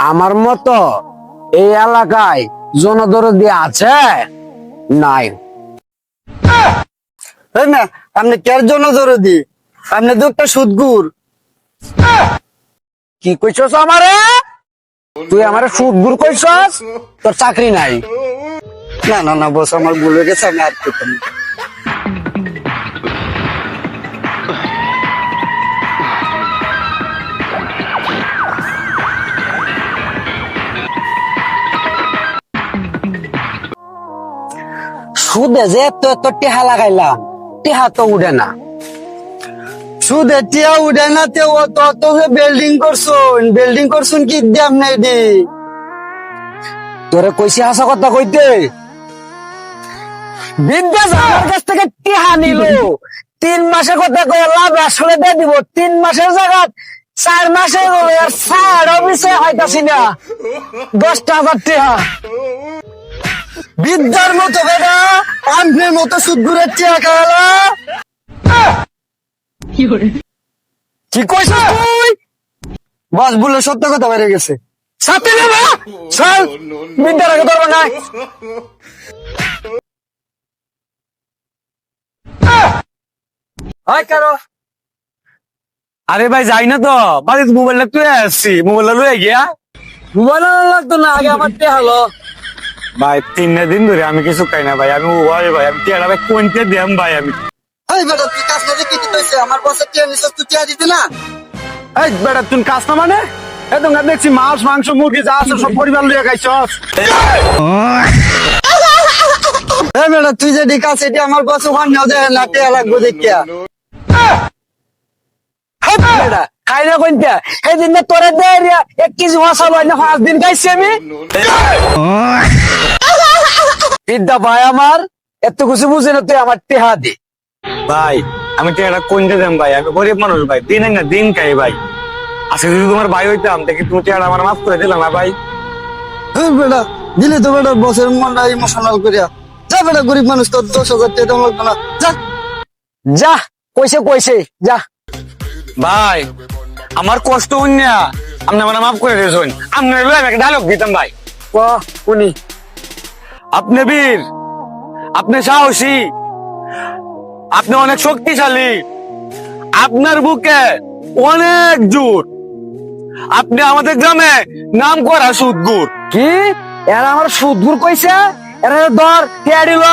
আমার মতো এই এলাকায় জনদরদি আছে নাই? তাই না? আপনি কার জন্য জরুরি? আপনি তো একটা সুদগুর। কি কইছস আমারে? তুই আমারে সুদগুর কইছস? তোর চাকরি নাই। না না না বস, আমার ভুল হয়ে গেছে, আমি আর করতাম না। সুদে যে এত এত টেহা লাগাইলাম, টেহা তো উঠে না। সুদ এটিয়া উঠে না, তে ও তো বিল্ডিং করছুন কি দাম নাই দি। তোরে কইছি হাসা কথা কইতে। বিদ্যাস আমার কাছ থেকে টেহা নিল, 3 মাসের কথা কয়ে লাভ আসলে দিয়ে দিব। 3 মাসের জায়গা 4 মাসের হলো, আর 4 অফিসে হইতাছি না। 10,000 টেহা। বিদ্যার মতো বেটা, আমনের মতো সুদগুরের টিয়া খাওয়ালা। কি কইছিস তুই? বস বললো সত্য কথা বেড়ে গেছে। সাথে নেবা চল, বিদ্যার আগে ধরবো না। হয় কারো আরে ভাই যাই না তো, বাড়িতে মোবাইল লাগতে আসছি, মোবাইল লয়ে গিয়া। মোবাইল লাগতো না, আগে আমার টিয়া হলো। ভাই 3 দিন ধরে আমি কিছু খাই না ভাই, আমি ওয়াই ভাই, আমি টিয়াটা ভাই কোনতে দিয়াম ভাই আমি। এই বেটা তুই কাজ না দেখে কি হইছে? আমার বসে টিয়া নিছস, তুই টিয়া দিতে না? এই বেটা তুই কাজ না মানে? এ তো দেখছি মাছ মাংস মুরগি যা আছে সব পরিবার লইয়া খাইছস। এই বেটা তুই যে কাজ, এটি আমার বসে ওখানে দেয় না, টিয়া লাগবো দেখিয়া। বেটা খাই না কোনটা? এই দিন তোরে দেয় 1 কেজি মশলা লই না, 5 দিন খাইছি আমি। বিদ্যা ভাই আমার এত কিছু বুঝে না, তুই আমার টেহা দে ভাই। আমি টেহাটা কোনটা দেন ভাই? আমি গরিব মানুষ ভাই, দিন না দিন খাই ভাই। আজকে যদি তোমার ভাই হইতাম দেখি তুমি টেহাটা আমার মাফ করে দিলাম না ভাই। এই বেটা দিলে তো বেটা বসের মনটা ইমোশনাল করিয়া। যা বেটা, গরিব মানুষ, তোর 10,000 টিয়া দাম লাগতো না, যা। যা কইছে যা। ভাই আমার কষ্ট হইনা আপনি আমার মাফ করে দিয়েছেন। আপনি লই আমি একটা ডায়লগ দিতাম ভাই। উনি আপনি বীর, আপনি সাহসী, আপনি অনেক শক্তিশালী, আপনার বুকে অনেক জোর, আপনি আমাদের গ্রামে নাম করা সুদগুর। কি এরা আমার সুদগুর কইছে? এরা ধর টিয়া দিল